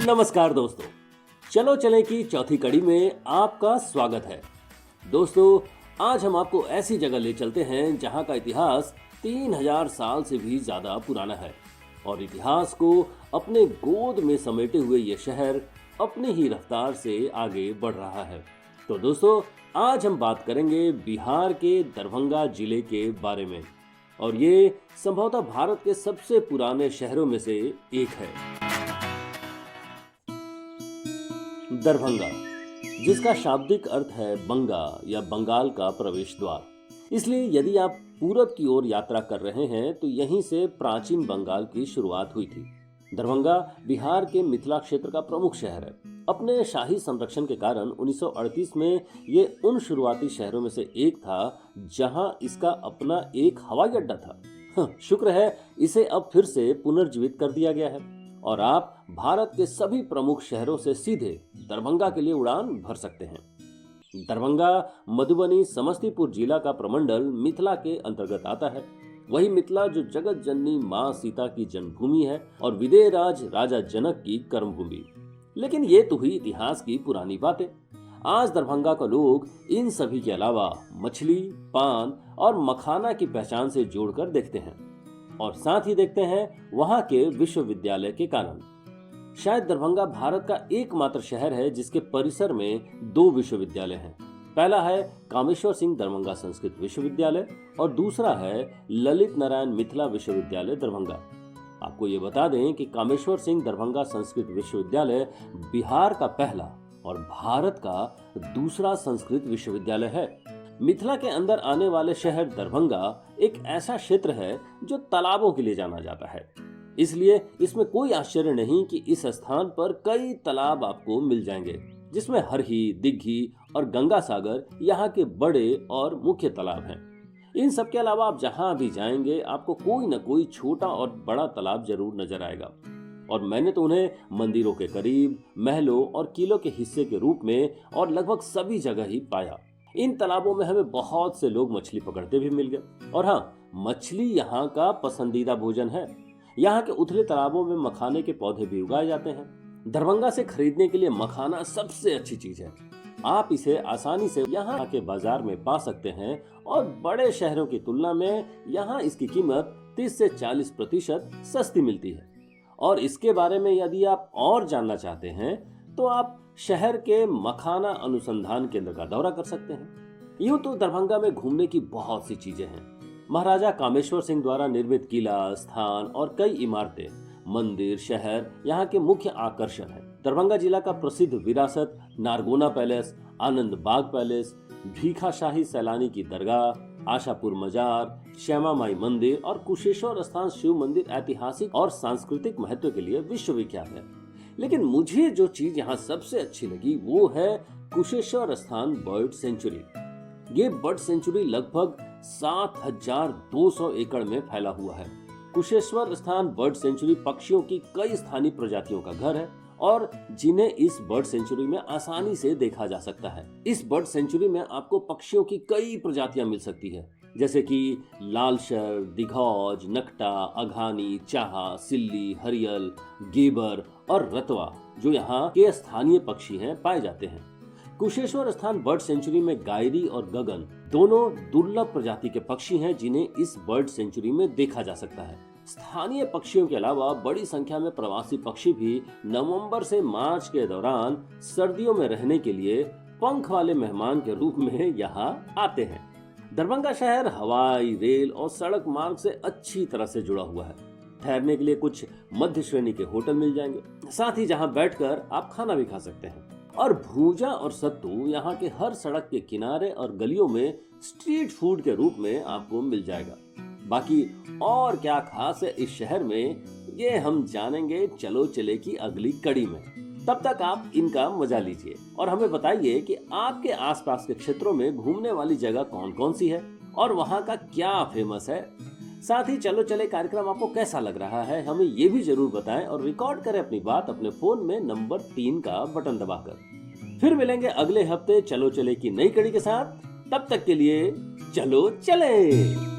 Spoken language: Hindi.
नमस्कार दोस्तों, चलो चलें की चौथी कड़ी में आपका स्वागत है। दोस्तों, आज हम आपको ऐसी जगह ले चलते हैं जहां का इतिहास 3000 साल से भी ज्यादा पुराना है और इतिहास को अपने गोद में समेटे हुए ये शहर अपनी ही रफ्तार से आगे बढ़ रहा है। तो दोस्तों, आज हम बात करेंगे बिहार के दरभंगा जिले के बारे में और ये संभवतः भारत के सबसे पुराने शहरों में से एक है। दरभंगा, जिसका शाब्दिक अर्थ है बंगा या बंगाल का प्रवेश द्वार, इसलिए यदि आप पूरब की ओर यात्रा कर रहे हैं तो यहीं से प्राचीन बंगाल की शुरुआत हुई थी। दरभंगा बिहार के मिथिला क्षेत्र का प्रमुख शहर है। अपने शाही संरक्षण के कारण 1938 में ये उन शुरुआती शहरों में से एक था जहां इसका अपना एक हवाई अड्डा था। शुक्र है इसे अब फिर से पुनर्जीवित कर दिया गया है और आप भारत के सभी प्रमुख शहरों से सीधे दरभंगा के लिए उड़ान भर सकते हैं। दरभंगा मधुबनी समस्तीपुर जिला का प्रमंडल मिथिला के अंतर्गत आता है। वही मिथिला जो जगत जननी मां सीता की जन्मभूमि है और विदेहराज राजा जनक की कर्मभूमि। लेकिन ये तो हुई इतिहास की पुरानी बातें। आज दरभंगा का लोग इन सभी के अलावा मछली, पान और मखाना की पहचान से जोड़कर देखते हैं और साथ ही देखते हैं वहां के विश्वविद्यालय के कारण। शायद दरभंगा भारत का एकमात्र शहर है जिसके परिसर में 2 विश्वविद्यालय हैं। पहला है कामेश्वर सिंह दरभंगा संस्कृत विश्वविद्यालय और दूसरा है ललित नारायण मिथिला विश्वविद्यालय दरभंगा। आपको ये बता दें कि कामेश्वर सिंह दरभंगा संस्कृत विश्वविद्यालय बिहार का पहला और भारत का दूसरा संस्कृत विश्वविद्यालय है। मिथिला के अंदर आने वाले शहर दरभंगा एक ऐसा क्षेत्र है जो तालाबों के लिए जाना जाता है, इसलिए इसमें कोई आश्चर्य नहीं कि इस स्थान पर कई तालाब आपको मिल जाएंगे, जिसमें हरही, दिघी और गंगा सागर यहाँ के बड़े और मुख्य तालाब हैं। इन सब के अलावा आप जहाँ भी जाएंगे आपको कोई न कोई छोटा और बड़ा तालाब जरूर नजर आएगा और मैंने तो उन्हें मंदिरों के करीब, महलों और किलों के हिस्से के रूप में और लगभग सभी जगह ही पाया। इन तालाबों में हमें बहुत से लोग मछली पकड़ते भी मिल गए और हाँ, मछली यहाँ का पसंदीदा भोजन है। यहाँ के उथले तालाबों में मखाने के पौधे भी उगाए जाते हैं। दरभंगा से खरीदने के लिए मखाना सबसे अच्छी चीज है। आप इसे आसानी से यहाँ के बाजार में पा सकते हैं और बड़े शहरों की तुलना में यहाँ इसकी कीमत 30 से 40% सस्ती मिलती है। और इसके बारे में यदि आप और जानना चाहते हैं तो आप शहर के मखाना अनुसंधान केंद्र का दौरा कर सकते हैं। यूं तो दरभंगा में घूमने की बहुत सी चीजें हैं। महाराजा कामेश्वर सिंह द्वारा निर्मित किला, स्थान और कई इमारतें, मंदिर, शहर यहाँ के मुख्य आकर्षण हैं। दरभंगा जिला का प्रसिद्ध विरासत नारगोना पैलेस, आनंद बाग पैलेस, भीखा शाही सैलानी की दरगाह, आशापुर मजार, श्यामा माई मंदिर और कुशेश्वर स्थान शिव मंदिर ऐतिहासिक और सांस्कृतिक महत्व के लिए विश्वविख्यात है। लेकिन मुझे जो चीज यहाँ सबसे अच्छी लगी वो है कुशेश्वर स्थान बर्ड सेंचुरी। ये बर्ड सेंचुरी लगभग 7200 एकड़ में फैला हुआ है। कुशेश्वर स्थान बर्ड सेंचुरी पक्षियों की कई स्थानीय प्रजातियों का घर है और जिन्हें इस बर्ड सेंचुरी में आसानी से देखा जा सकता है। इस बर्ड सेंचुरी में आपको पक्षियों की कई प्रजातियां मिल सकती है, जैसे कि लालशर, दिघौज, नकटा, अघानी, चाहा, सिल्ली, हरियल, गेबर और रतवा, जो यहाँ के स्थानीय पक्षी हैं, पाए जाते हैं। कुशेश्वर स्थान बर्ड सेंचुरी में गायरी और गगन दोनों दुर्लभ प्रजाति के पक्षी हैं जिन्हें इस बर्ड सेंचुरी में देखा जा सकता है। स्थानीय पक्षियों के अलावा बड़ी संख्या में प्रवासी पक्षी भी नवंबर से मार्च के दौरान सर्दियों में रहने के लिए पंख वाले मेहमान के रूप में यहाँ आते हैं। दरभंगा शहर हवाई, रेल और सड़क मार्ग से अच्छी तरह से जुड़ा हुआ है। ठहरने के लिए कुछ मध्य श्रेणी के होटल मिल जाएंगे, साथ ही जहाँ बैठकर आप खाना भी खा सकते हैं। और भूजा और सत्तू यहाँ के हर सड़क के किनारे और गलियों में स्ट्रीट फूड के रूप में आपको मिल जाएगा। बाकी और क्या खास है इस शहर में, ये हम जानेंगे चलो चले की अगली कड़ी में। तब तक आप इनका मजा लीजिए और हमें बताइए कि आपके आसपास के क्षेत्रों में घूमने वाली जगह कौन कौन सी है और वहाँ का क्या फेमस है। साथ ही चलो चले कार्यक्रम आपको कैसा लग रहा है, हमें ये भी जरूर बताएं और रिकॉर्ड करें अपनी बात अपने फोन में नंबर 3 का बटन दबाकर। फिर मिलेंगे अगले हफ्ते चलो चले की नई कड़ी के साथ। तब तक के लिए चलो चले।